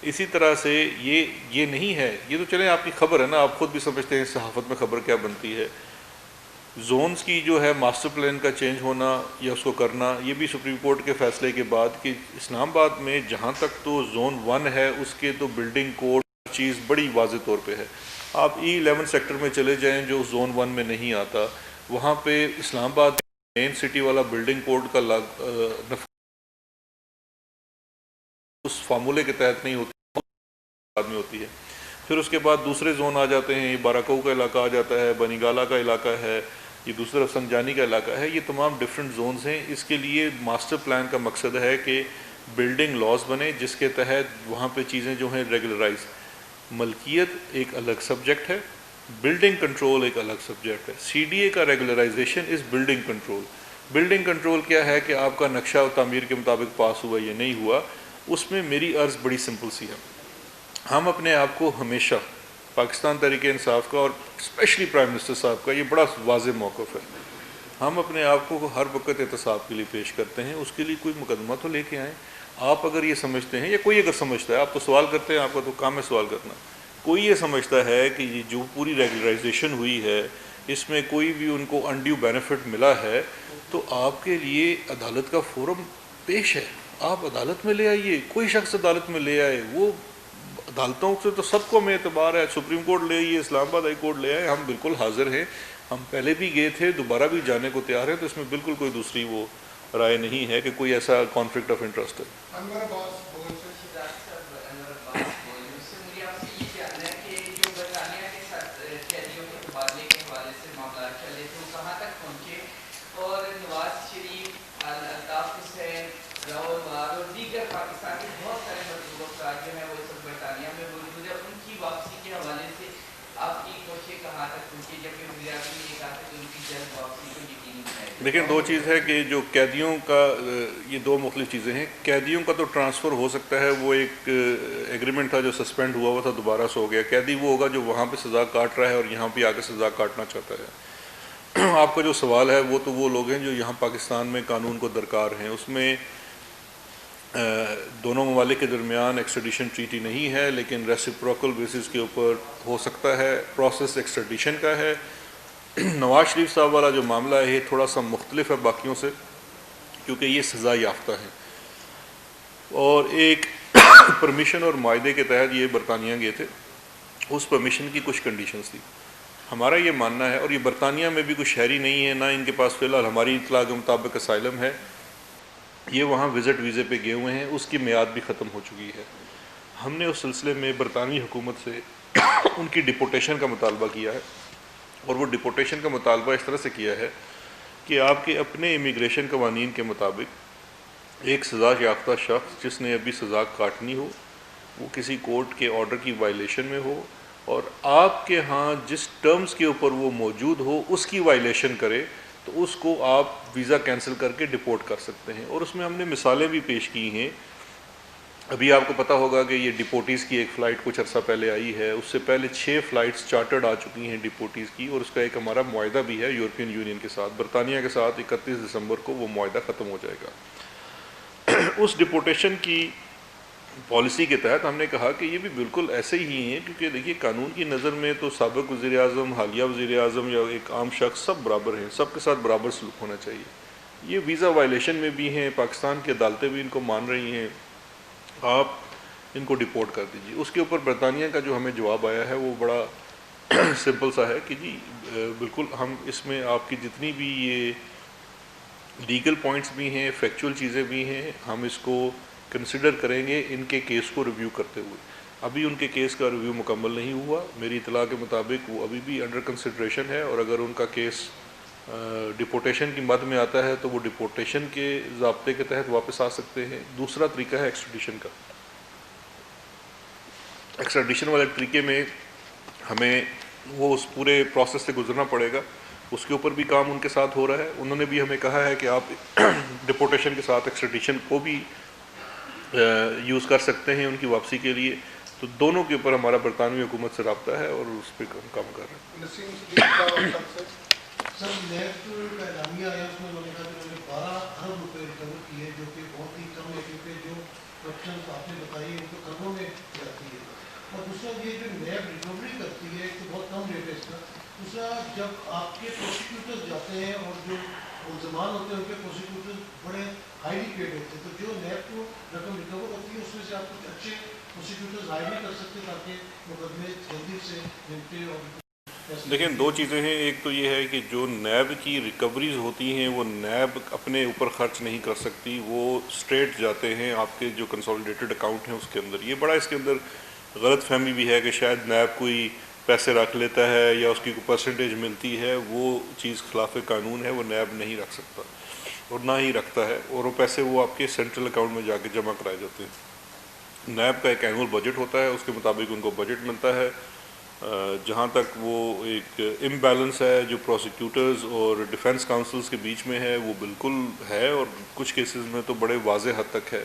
اسی طرح سے یہ نہیں ہے، یہ تو چلیں آپ کی خبر ہے نا، آپ خود بھی سمجھتے ہیں صحافت میں خبر کیا بنتی ہے. زونز کی جو ہے ماسٹر پلان کا چینج ہونا یا اس کو کرنا، یہ بھی سپریم کورٹ کے فیصلے کے بعد کہ اسلام آباد میں جہاں تک تو زون 1 ہے اس کے تو بلڈنگ کوڈ چیز بڑی واضح طور پہ ہے. آپ E11 سیکٹر میں چلے جائیں جو زون 1 میں نہیں آتا، وہاں پہ اسلام آباد مین سٹی والا بلڈنگ کوڈ کا اس فارمولے کے تحت نہیں ہوتی، بعد میں ہوتی ہے. پھر اس کے بعد دوسرے زون آ جاتے ہیں، یہ باراکو کا علاقہ آ جاتا ہے، بنی گالا کا علاقہ ہے، یہ دوسرا سنجانی کا علاقہ ہے. یہ تمام ڈفرینٹ زونز ہیں. اس کے لیے ماسٹر پلان کا مقصد ہے کہ بلڈنگ لاز بنے جس کے تحت وہاں پہ چیزیں جو ہیں ریگولرائز. ملکیت ایک الگ سبجیکٹ ہے، بلڈنگ کنٹرول ایک الگ سبجیکٹ ہے. CDA کا regularisation is building control. Building control کیا ہے کہ آپ کا نقشہ و تعمیر کے مطابق پاس ہوا یا نہیں ہوا. اس میں میری عرض بڑی سمپل سی ہے. ہم اپنے آپ کو ہمیشہ پاکستان تحریک انصاف کا اور اسپیشلی پرائم منسٹر صاحب کا یہ بڑا واضح موقف ہے ہم اپنے آپ کو ہر وقت احتساب کے لیے پیش کرتے ہیں، اس کے لیے کوئی مقدمہ تو لے کے آئیں۔ آپ اگر یہ سمجھتے ہیں، یا کوئی اگر سمجھتا ہے، آپ تو سوال کرتے ہیں، آپ کا تو کام ہے سوال کرنا، کوئی یہ سمجھتا ہے کہ یہ جو پوری ریگولرائزیشن ہوئی ہے اس میں کوئی بھی ان کو انڈیو بینیفٹ ملا ہے، تو آپ کے لیے عدالت کا فورم پیش ہے، آپ عدالت میں لے آئیے، کوئی شخص عدالت میں لے آئے، وہ عدالتوں سے تو سب کو ہمیں اعتبار ہے، سپریم کورٹ لے آئیے، اسلام آباد ہائی کورٹ لے آئے، ہم بالکل حاضر ہیں، ہم پہلے بھی گئے تھے، دوبارہ بھی جانے کو تیار ہیں، تو اس میں بالکل کوئی دوسری وہ رائے نہیں ہے کہ کوئی ایسا کانفلکٹ آف انٹرسٹ ہے۔ انور عباس بول سے مجھے آپ سے یہ جاننا ہے کہ جو برطانیہ کے ساتھ قیدیوں کے تبادلے کے حوالے سے معاملات چلے تھے وہ کہاں تک پہنچے، اور نواز شریف، الطاف حسین، راول بار اور دیگر پاکستان کے بہت سارے مطلوب افراد جو ہیں وہ اس وقت برطانیہ میں موجود ہے، ان کی واپسی کے حوالے سے آپ کی کوششیں کہاں تک پہنچی، جبکہ وزیر اعظم نے یہ کہا تھا کہ ان کی جلد واپسی کو یقینی بنائے گا؟ لیکن دو چیز ہے کہ جو قیدیوں کا، یہ دو مختلف چیزیں ہیں، قیدیوں کا تو ٹرانسفر ہو سکتا ہے، وہ ایک ایگریمنٹ تھا جو سسپینڈ ہوا تھا، دوبارہ سے ہو گیا، قیدی وہ ہوگا جو وہاں پہ سزا کاٹ رہا ہے اور یہاں پہ آ کے سزا کاٹنا چاہتا ہے۔ آپ کا جو سوال ہے وہ تو وہ لوگ ہیں جو یہاں پاکستان میں قانون کو درکار ہیں، اس میں دونوں ممالک کے درمیان ایکسٹریڈیشن ٹریٹی نہیں ہے، لیکن ریسیپروکل بیسس کے اوپر ہو سکتا ہے، پروسیس ایکسٹریڈیشن کا ہے۔ نواز شریف صاحب والا جو معاملہ ہے یہ تھوڑا سا مختلف ہے باقیوں سے، کیونکہ یہ سزا یافتہ ہیں، اور ایک پرمیشن اور معاہدے کے تحت یہ برطانیہ گئے تھے، اس پرمیشن کی کچھ کنڈیشنز تھی۔ ہمارا یہ ماننا ہے، اور یہ برطانیہ میں بھی کوئی شہری نہیں ہے، نہ ان کے پاس فی الحال ہماری اطلاع کے مطابق اسائلم ہے، یہ وہاں وزٹ ویزے پہ گئے ہوئے ہیں، اس کی میعاد بھی ختم ہو چکی ہے۔ ہم نے اس سلسلے میں برطانوی حکومت سے ان کی ڈپورٹیشن کا مطالبہ کیا ہے، اور وہ ڈپورٹیشن کا مطالبہ اس طرح سے کیا ہے کہ آپ کے اپنے امیگریشن قوانین کے مطابق ایک سزا یافتہ شخص جس نے ابھی سزا کاٹنی ہو، وہ کسی کورٹ کے آرڈر کی وائلیشن میں ہو، اور آپ کے ہاں جس ٹرمز کے اوپر وہ موجود ہو اس کی وائلیشن کرے، تو اس کو آپ ویزا کینسل کر کے ڈپورٹ کر سکتے ہیں۔ اور اس میں ہم نے مثالیں بھی پیش کی ہیں۔ ابھی آپ کو پتہ ہوگا کہ یہ ڈپورٹیز کی ایک فلائٹ کچھ عرصہ پہلے آئی ہے، اس سے پہلے 6 فلائٹس چارٹرڈ آ چکی ہیں ڈپورٹیز کی، اور اس کا ایک ہمارا معاہدہ بھی ہے یورپین یونین کے ساتھ، برطانیہ کے ساتھ 31 دسمبر کو وہ معاہدہ ختم ہو جائے گا۔ اس ڈپورٹیشن کی پالیسی کے تحت ہم نے کہا کہ یہ بھی بالکل ایسے ہی ہیں، کیونکہ دیکھیے قانون کی نظر میں تو سابق وزیر اعظم، حالیہ وزیر اعظم یا ایک عام شخص سب برابر ہیں، سب کے ساتھ برابر سلوک ہونا چاہیے۔ یہ ویزا وائلیشن میں بھی ہیں، پاکستان کی عدالتیں بھی ان کو مان رہی ہیں، آپ ان کو ڈپورٹ کر دیجیے۔ اس کے اوپر برطانیہ کا جو ہمیں جواب آیا ہے وہ بڑا سمپل سا ہے کہ جی بالکل ہم اس میں آپ کی جتنی بھی یہ لیگل پوائنٹس بھی ہیں، فیکچول چیزیں بھی ہیں، ہم اس کو کنسیڈر کریں گے ان کے کیس کو ریویو کرتے ہوئے۔ ابھی ان کے کیس کا ریویو مکمل نہیں ہوا، میری اطلاع کے مطابق وہ ابھی بھی انڈر کنسیڈریشن ہے، اور اگر ان کا کیس ڈپورٹیشن کی مد میں آتا ہے تو وہ ڈپورٹیشن کے ضابطے کے تحت واپس آ سکتے ہیں۔ دوسرا طریقہ ہے ایکسٹریڈیشن کا۔ ایکسٹریڈیشن والے طریقے میں ہمیں وہ اس پورے پروسیس سے گزرنا پڑے گا، اس کے اوپر بھی کام ان کے ساتھ ہو رہا ہے۔ انہوں نے بھی ہمیں کہا ہے کہ آپ ڈپورٹیشن کے ساتھ ایکسٹریڈیشن کو بھی یوز کر سکتے ہیں ان کی واپسی کے لیے۔ تو دونوں کے اوپر ہمارا برطانوی حکومت سے رابطہ ہے اور اس پہ کام کر رہے ہیں۔ نسیم صدیق صاحب سر نیب کا اعلامیہ آیا، اس میں انہوں نے کہا کہ انہوں نے 12 ارب روپے ریکور کیے، جو کہ بہت ہی کم ہے، کیونکہ جو کوشچنس آپ نے بتائی ان کو کرنوں میں جاتی ہے۔ اور دوسرا یہ جو نیب ریکوری کرتی ہے ایک تو بہت کم ریٹ ہے اس کا، دوسرا جب آپ کے پروسیکیوٹرز جاتے ہیں اور جو ملزمان ہوتے ہیں ان کے پروسیکیوٹرز بڑے ہائیلی پیڈ ہوتے ہیں، تو جو نیب کو رقم ریکور ہوتی ہے اس میں سے آپ کچھ اچھے پروسیکیوٹرز ہائر بھی کر سکتے ہیں تاکہ مقدمے جلدی سے نمٹے۔ اور لیکن دو چیزیں ہیں، ایک تو یہ ہے کہ جو نیب کی ریکوریز ہوتی ہیں وہ نیب اپنے اوپر خرچ نہیں کر سکتی، وہ اسٹریٹ جاتے ہیں آپ کے جو کنسولیڈیٹڈ اکاؤنٹ ہیں اس کے اندر۔ یہ بڑا اس کے اندر غلط فہمی بھی ہے کہ شاید نیب کوئی پیسے رکھ لیتا ہے یا اس کی کوئی پرسنٹیج ملتی ہے، وہ چیز خلاف قانون ہے، وہ نیب نہیں رکھ سکتا اور نہ ہی رکھتا ہے، اور وہ پیسے وہ آپ کے سینٹرل اکاؤنٹ میں جا کے جمع کرائے جاتے ہیں۔ نیب کا ایک اینول بجٹ ہوتا ہے، اس کے مطابق ان کو بجٹ ملتا ہے۔ جہاں تک وہ ایک امبیلنس ہے جو پروسیکیوٹرز اور ڈیفنس کاؤنسلز کے بیچ میں ہے، وہ بالکل ہے، اور کچھ کیسز میں تو بڑے واضح حد تک ہے۔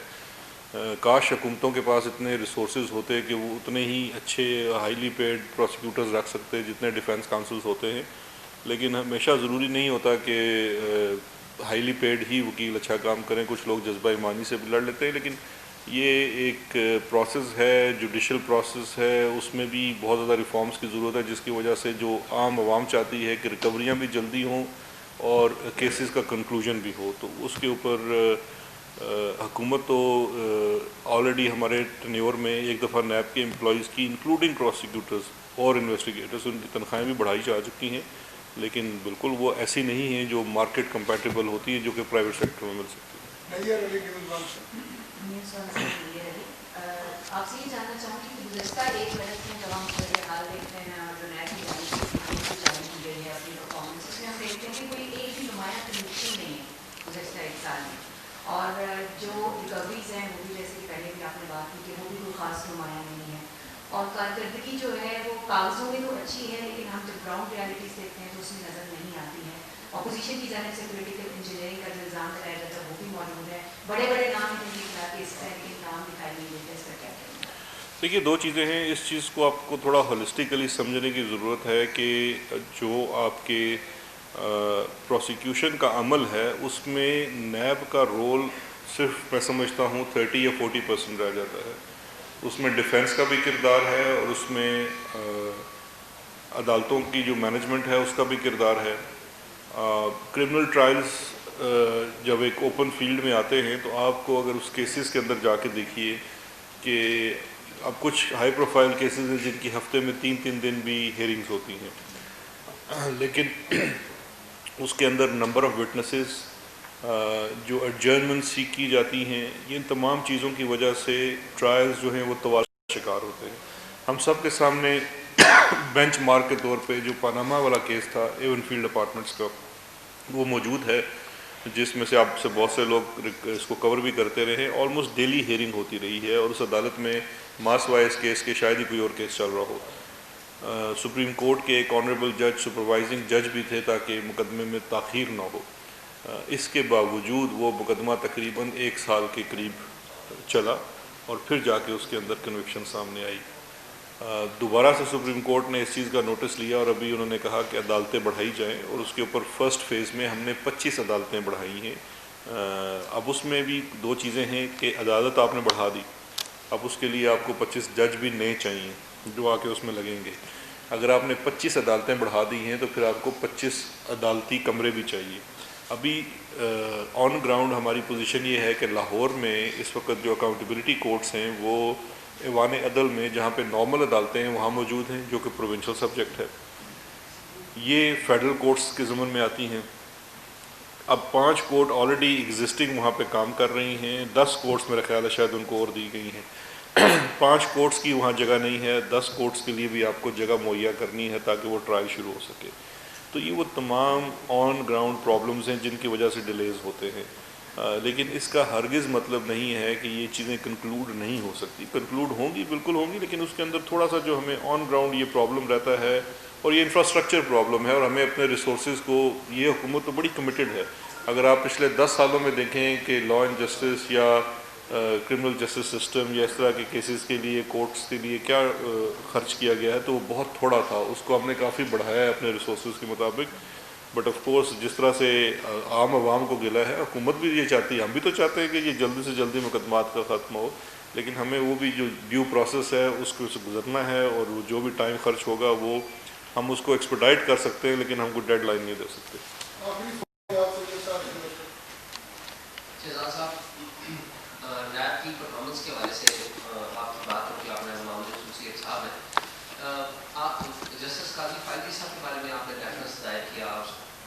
کاش حکومتوں کے پاس اتنے ریسورسز ہوتے کہ وہ اتنے ہی اچھے ہائیلی پیڈ پروسیکیوٹرز رکھ سکتے جتنے ڈیفنس کاؤنسلز ہوتے ہیں، لیکن ہمیشہ ضروری نہیں ہوتا کہ ہائیلی پیڈ ہی وکیل اچھا کام کریں. کچھ لوگ جذبہ ایمانی سے بھی لڑ لیتے ہیں, لیکن یہ ایک پروسیس ہے, جوڈیشل پروسیس ہے, اس میں بھی بہت زیادہ ریفارمز کی ضرورت ہے, جس کی وجہ سے جو عام عوام چاہتی ہے کہ ریکوریاں بھی جلدی ہوں اور کیسز کا کنکلوژن بھی ہو. تو اس کے اوپر حکومت تو آلریڈی ہمارے ٹینیور میں ایک دفعہ نیب کے امپلائیز کی انکلوڈنگ پروسیکیوٹرز اور انویسٹیگیٹرز ان کی تنخواہیں بھی بڑھائی جا چکی ہیں, لیکن بالکل وہ ایسی نہیں ہیں جو مارکیٹ کمپیٹیبل ہوتی ہیں جو کہ پرائیویٹ سیکٹر میں مل سکتی ہیں. آپ سے یہ جاننا چاہوں گی کہ گزشتہ ایک برس میں جب ہم صورتحال دیکھتے ہیں اور جو نیب کی جاری کی گئی ہے اپنی پرفارمنس, اس میں ہم دیکھتے ہیں کہ کوئی ایک بھی نمایاں کنوکشن نہیں ہے گزشتہ ایک سال میں, اور جو ریکوریز ہیں وہ بھی جیسے کہ پہلے بھی آپ نے بات کی کہ وہ بھی کوئی خاص نمایاں نہیں ہے, اور کارکردگی جو ہے وہ کاغذوں میں تو اچھی ہے لیکن ہم جب گراؤنڈ ریالٹیز دیکھتے ہیں تو اس میں نظر نہیں آتی ہے. اپوزیشن کی جانب سے پولیٹیکل انجینئرنگ کا جو الزام لگایا جاتا ہے وہ بھی موجود ہے, بڑے بڑے نام ہیں جن کے خلاف کیسز ہیں لیکن نام دکھائی نہیں دیتے. اس کا کیا کہنا ہے؟ دیکھیے, دو چیزیں ہیں. اس چیز کو آپ کو تھوڑا ہولسٹیکلی سمجھنے کی ضرورت ہے کہ جو آپ کے پروسیکیوشن کا عمل ہے اس میں نیب کا رول صرف میں سمجھتا ہوں 30 یا 40% رہ جاتا ہے. اس میں ڈیفنس کا بھی کردار ہے اور اس میں عدالتوں کی جو مینجمنٹ ہے اس کا بھی کردار ہے. کرمنل ٹرائلز جب ایک اوپن فیلڈ میں آتے ہیں تو آپ کو اگر اس کیسز کے اندر جا کے دیکھیے کہ اب کچھ ہائی پروفائل کیسز ہیں جن کی ہفتے میں 3 دن بھی ہیئرنگز ہوتی ہیں, لیکن اس کے اندر نمبر آف وٹنسز جو ایڈجرنمنٹ سیک کی جاتی ہیں, یہ ان تمام چیزوں کی وجہ سے ٹرائلز جو ہیں وہ توال کا شکار ہوتے ہیں. ہم سب کے سامنے بینچ مارک کے طور پہ جو پاناما والا کیس تھا ایون فیلڈ اپارٹمنٹس کا, وہ موجود ہے, جس میں سے آپ سے بہت سے لوگ اس کو کور بھی کرتے رہے. آلموسٹ ڈیلی ہیئرنگ ہوتی رہی ہے اور اس عدالت میں ماس وائز کیس کے شاید ہی کوئی اور کیس چل رہا ہو. سپریم کورٹ کے ایک آنریبل جج سپروائزنگ جج بھی تھے تاکہ مقدمے میں تاخیر نہ ہو. اس کے باوجود وہ مقدمہ تقریباً 1 سال کے قریب چلا اور پھر جا کے اس کے اندر کنوکشن سامنے آئی. دوبارہ سے سپریم کورٹ نے اس چیز کا نوٹس لیا اور ابھی انہوں نے کہا کہ عدالتیں بڑھائی جائیں, اور اس کے اوپر فرسٹ فیز میں ہم نے 25 عدالتیں بڑھائی ہیں. اب اس میں بھی دو چیزیں ہیں کہ عدالت آپ نے بڑھا دی, اب اس کے لیے آپ کو 25 جج بھی نئے چاہیے جو آ کے اس میں لگیں گے. اگر آپ نے 25 عدالتیں بڑھا دی ہیں تو پھر آپ کو 25 عدالتی کمرے بھی چاہیے. ابھی آن گراؤنڈ ہماری پوزیشن یہ ہے کہ لاہور میں اس وقت جو اکاؤنٹیبلٹی کورٹس ہیں وہ ایوان عدل میں جہاں پہ نارمل عدالتیں ہیں وہاں موجود ہیں جو کہ پروونشل سبجیکٹ ہے. یہ فیڈرل کورٹس کے ضمن میں آتی ہیں. اب 5 کورٹ آلریڈی ایگزسٹنگ وہاں پہ کام کر رہی ہیں, 10 کورٹس میرا خیال ہے شاید ان کو اور دی گئی ہیں. 5 کورٹس کی وہاں جگہ نہیں ہے, 10 کورٹس کے لیے بھی آپ کو جگہ مہیا کرنی ہے تاکہ وہ ٹرائل شروع ہو سکے. تو یہ وہ تمام آن گراؤنڈ پرابلمز ہیں جن کی وجہ سے ڈیلیز ہوتے ہیں. لیکن اس کا ہرگز مطلب نہیں ہے کہ یہ چیزیں کنکلوڈ نہیں ہو سکتی. کنکلوڈ ہوں گی, بالکل ہوں گی, لیکن اس کے اندر تھوڑا سا جو ہمیں آن گراؤنڈ یہ پرابلم رہتا ہے, اور یہ انفراسٹرکچر پرابلم ہے, اور ہمیں اپنے ریسورسز کو, یہ حکومت تو بڑی کمیٹڈ ہے. اگر آپ پچھلے 10 سالوں میں دیکھیں کہ لا اینڈ جسٹس یا کرمنل جسٹس سسٹم یا اس طرح کے کیسز کے لیے کورٹس کے لیے کیا خرچ کیا گیا ہے, تو وہ بہت تھوڑا تھا. اس کو ہم نے کافی بڑھایا ہے اپنے ریسورسز کے مطابق. بٹ آف کورس جس طرح سے عام عوام کو گلا ہے, حکومت بھی یہ چاہتی ہے, ہم بھی تو چاہتے ہیں کہ یہ جلدی سے جلدی مقدمات کا ختم ہو, لیکن ہمیں وہ بھی جو ڈیو پروسیس ہے اس کو گزرنا ہے, اور وہ جو بھی ٹائم خرچ ہوگا وہ ہم اس کو ایکسپیڈائٹ کر سکتے ہیں, لیکن ہم کو ڈیڈ لائن نہیں دے سکتے. شہزاد صاحب, نیب کی پرفارمنس کے حوالے سے آپ کی بات ہوتی ہے, آپ نے معاملے خصوصیت صاحب ہیں, آپ جسٹس قاضی فائدی صاحب کے بارے میں آپ نے ریفرنس دائر کیا,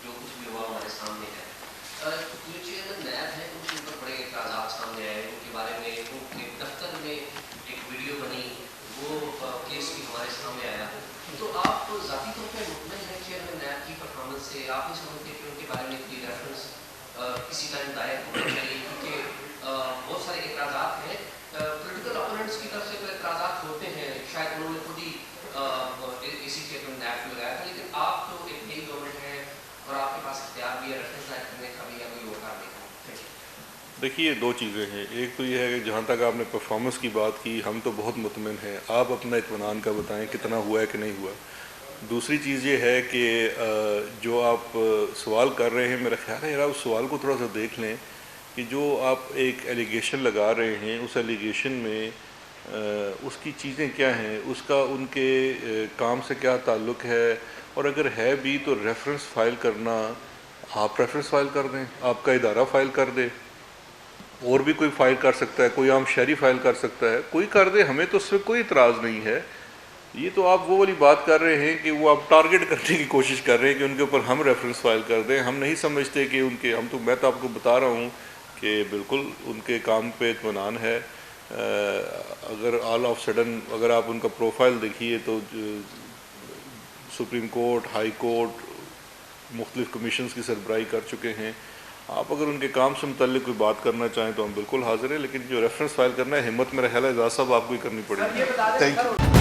جو کچھ بھی ہوا ہمارے سامنے ہے. جو چیئرمین نیب ہے ان کے اوپر بڑے اعتراضات سامنے آئے, ان کے بارے میں ان کے دفتر میں ایک ویڈیو بنی, وہ کیس بھی ہمارے سامنے آیا. تو آپ ذاتی طور پہ مطمئن ہیں چیئرمین نیب کی پرفارمنس سے؟ آپ نہیں سمجھتے کہ ان کے بارے میں کوئی ریفرنس کسی ٹائم دائر ہونا چاہیے, کیونکہ بہت سارے اعتراضات ہیں پولیٹیکل اپوننٹس کی طرف سے, تو اعتراضات ہوتے ہیں, شاید انہوں نے خود ہی اسی چیئرمین نیب کو لگایا تھا, لیکن آپ تو ایک نئی گورنمنٹ ہے اور آپ کے پاس اختیار بھی ہے ریفرنس دائر کرنے کا بھی یا کوئی اور کام نہیں کا. دیکھیے, دو چیزیں ہیں. ایک تو یہ ہے کہ جہاں تک آپ نے پرفارمنس کی بات کی, ہم تو بہت مطمئن ہیں. آپ اپنا اطمینان کا بتائیں کتنا ہوا ہے کہ نہیں ہوا. دوسری چیز یہ ہے کہ جو آپ سوال کر رہے ہیں، میرا خیال ہے یار اس سوال کو تھوڑا سا دیکھ لیں کہ جو آپ ایک ایلیگیشن لگا رہے ہیں، اس ایلیگیشن میں اس کی چیزیں کیا ہیں، اس کا ان کے کام سے کیا تعلق ہے، اور اگر ہے بھی تو ریفرنس فائل کرنا، آپ ریفرنس فائل کر دیں، آپ کا ادارہ فائل کر دے، اور بھی کوئی فائل کر سکتا ہے، کوئی عام شہری فائل کر سکتا ہے، کوئی کر دے، ہمیں تو اس سے کوئی اعتراض نہیں ہے۔ یہ تو آپ وہ والی بات کر رہے ہیں کہ وہ آپ ٹارگٹ کرنے کی کوشش کر رہے ہیں کہ ان کے اوپر ہم ریفرنس فائل کر دیں۔ ہم نہیں سمجھتے کہ ان کے میں تو آپ کو بتا رہا ہوں کہ بالکل ان کے کام پہ اطمینان ہے۔ اگر آل آف سڈن اگر آپ ان کا پروفائل دیکھیے تو سپریم کورٹ، ہائی کورٹ، مختلف کمیشنز کی سربراہی کر چکے ہیں۔ آپ اگر ان کے کام سے متعلق کوئی بات کرنا چاہیں تو ہم بالکل حاضر ہیں، لیکن جو ریفرنس فائل کرنا ہے، ہمت میرا خیال ہے اعجاز صاحب آپ کو ہی کرنی پڑے گی۔ سر یہ بتا دیں سر